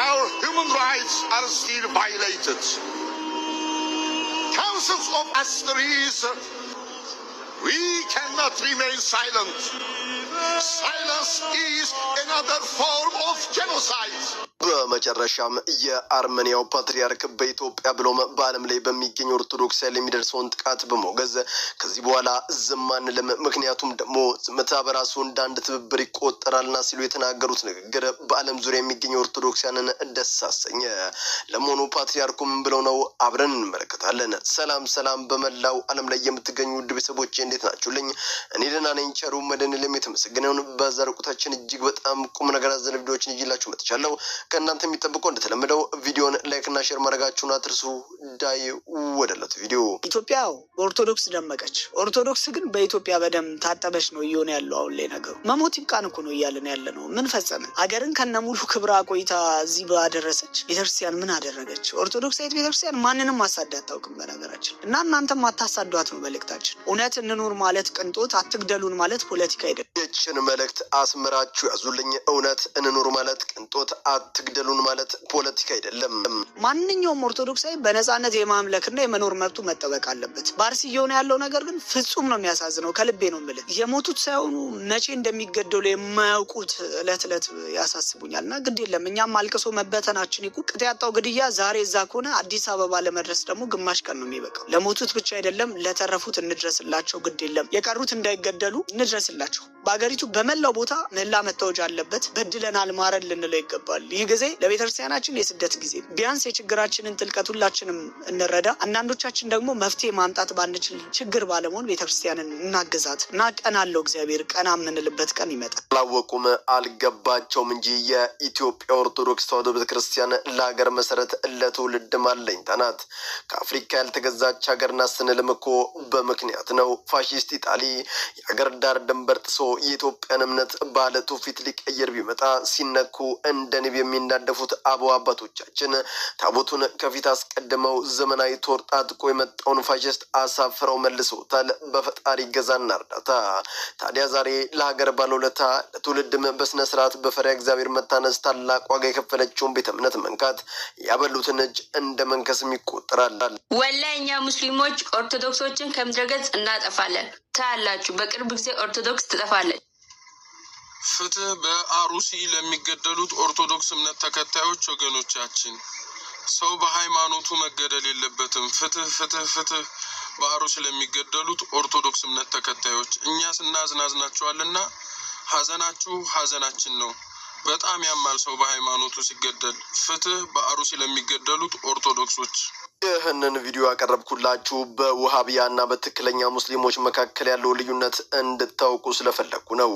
our human rights are still violated. Thousands of asteroids, we cannot remain silent. Silence is another form of genocide. በመጨረሻም የአርሜኒያው ፓትርያርክ በኢትዮጵያ ብሎም በዓለም ላይ በሚገኙ ኦርቶዶክስ ላይ የሚደርሰውን ጥቃት በመውገዝ ከዚህ በኋላ ዝም አንልም፣ ምክንያቱም ደግሞ ዝምታ በራሱ እንደ አንድ ትብብር ይቆጠራልና ሲሉ የተናገሩት ንግግር በዓለም ዙሪያ የሚገኙ ኦርቶዶክሳንን ደስ አሰኘ። ለመሆኑ ፓትርያርኩ ምን ብለው ነው? አብረን እንመለከታለን። ሰላም በመላው ዓለም ላይ የምትገኙ ውድ ቤተሰቦቼ እንዴት ናችሁልኝ? እኔ ደህና ነኝ። ቸሩ መድኃኔዓለም የተመሰገነውን። በዛሬው እጅግ በጣም ቁም ነገር አዘል ቪዲዮዎችን ይዤላችሁ መጥቻለሁ። ከእናንተ የሚጠብቀው እንደተለመደው ቪዲዮን ላይክ እና ሼር ማድረጋችሁን አትርሱ። ዳይ ወደለት ቪዲዮ። ኢትዮጵያ ኦርቶዶክስ ደመቀች፣ ኦርቶዶክስ ግን በኢትዮጵያ በደም ታጠበች ነው እየሆነ ያለው አሁን ላይ ነገሩ። መሞት ይብቃን እኮ ነው እያለን ያለ ነው። ምን ፈጸምን? ሀገርን ከነሙሉ ክብራ ቆይታ እዚህ ባደረሰች ቤተክርስቲያን ምን አደረገች? ኦርቶዶክሳዊት ቤተክርስቲያን ማንንም ማሳደድ አታውቅም በነገራችን እና እናንተም አታሳዷት ነው መልእክታችን። እውነት እንኑር ማለት ቅንጦት፣ አትግደሉን ማለት ፖለቲካ አይደለም። ይህችን መልእክት አስምራችሁ ያዙልኝ። እውነት እንኑር ማለት ቅንጦት፣ አትግደሉን ማለት ፖለቲካ አይደለም። ማንኛውም ኦርቶዶክሳዊ በነፃነት የማምለክና የመኖር መብቱ መጠበቅ አለበት። ባርሲ እየሆነ ያለው ነገር ግን ፍጹም ነው የሚያሳዝነው። ከልቤ ነው የምልህ። የሞቱት ሳይሆኑ መቼ እንደሚገደሉ የማያውቁት እለት ያሳስቡኛል። እና ግድ የለም እኛም አልቅሶ መበተናችን ይቁ። ቅጥ ያጣው ግድያ ዛሬ እዛ ከሆነ አዲስ አበባ ለመድረስ ደግሞ ግማሽ ቀን ነው የሚበቃው። ለሞቱት ብቻ አይደለም ለተረፉት እንድረስላቸው። ግድ የለም የቀሩት እንዳይገደሉ እንድረስላቸው። በሀገሪቱ በመላው ቦታ ምህላ መታወጅ አለበት። በድለናል ማረን ልንለው ይገባል። ይህ ጊዜ ለቤተክርስቲያናችን የስደት ጊዜ። ቢያንስ የችግራችንን ጥልቀት ሁላችንም እንረዳ። አንዳንዶቻችን ደግሞ መፍትሄ ማምጣት ባንችል ችግር ባለመሆን ቤተክርስቲያንን እናግዛት እና ቀና አለው እግዚአብሔር ቀና የምንልበት ቀን ይመጣል። አላወቁም አልገባቸውም እንጂ የኢትዮጵያ ኦርቶዶክስ ተዋሕዶ ቤተክርስቲያን ለሀገር መሰረት ለትውልድ አለኝታ ናት። ከአፍሪካ ያልተገዛች ሀገርና ስንልም እኮ በምክንያት ነው። ፋሺስት ኢጣሊ የሀገር ዳር ድንበር ጥሶ የኢትዮጵያን እምነት ባለ ትውፊት ሊቀየር ቢመጣ ሲነኩ እንደ ንብ የሚናደፉት አበው አባቶቻችን ታቦቱን ከፊት አስቀድመው ዘመናዊ ጦር ታጥቆ የመጣውን ፋሽስት አሳፍረው መልሰውታል። በፈጣሪ ገዛና እርዳታ። ታዲያ ዛሬ ለሀገር ባለውለታ ለትውልድም በስነ ስርዓት በፈሪሃ እግዚአብሔር መታነስ ታላቅ ዋጋ የከፈለችውን ቤተ እምነት መንካት ያበሉትን እጅ እንደ መንከስም ይቆጠራል። ወላሂ እኛ ሙስሊሞች ኦርቶዶክሶችን ከምድረገጽ እናጠፋለን። ታያላችሁ፣ በቅርብ ጊዜ ኦርቶዶክስ ትጠፋለች። ፍትህ በአሩሲ ለሚገደሉት ኦርቶዶክስ እምነት ተከታዮች ወገኖቻችን፣ ሰው በሃይማኖቱ መገደል የለበትም። ፍትህ በአሩሲ ለሚገደሉት ኦርቶዶክስ እምነት ተከታዮች። እኛ ስናዝናዝናቸዋልና ሀዘናችሁ ሀዘናችን ነው። በጣም ያማል ሰው በሃይማኖቱ ሲገደል። ፍትህ በአሩሲ ለሚገደሉት ኦርቶዶክሶች። ይህንን ቪዲዮ ያቀረብኩላችሁ በውሃቢያና በትክክለኛ ሙስሊሞች መካከል ያለው ልዩነት እንድታውቁ ስለፈለኩ ነው።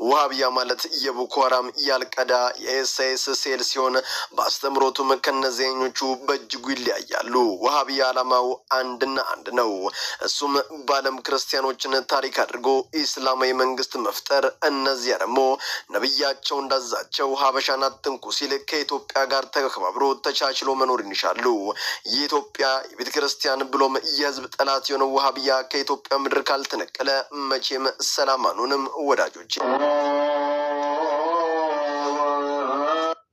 ውሃቢያ ማለት የቦኮ ሃራም፣ የአልቃይዳ፣ የኤስአይኤስ ሴል ሲሆን በአስተምሮቱም ከነዚህኞቹ በእጅጉ ይለያያሉ። ውሃቢያ ዓላማው አንድና አንድ ነው። እሱም በዓለም ክርስቲያኖችን ታሪክ አድርጎ ኢስላማዊ መንግስት መፍጠር። እነዚያ ደግሞ ነብያቸው እንዳዛቸው ሀበሻን አትንኩ ሲል ከኢትዮጵያ ጋር ተከባብሮ ተቻችሎ መኖር ይሻሉ። ኢትዮጵያ የቤተ ክርስቲያን ብሎም የህዝብ ጠላት የሆነው ውሃቢያ ከኢትዮጵያ ምድር ካልተነቀለ መቼም ሰላም አንሆንም ወዳጆች።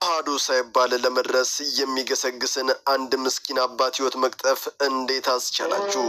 አሐዱ ሳይባል ለመድረስ የሚገሰግስን አንድ ምስኪን አባት ህይወት መቅጠፍ እንዴት አስቻላችሁ?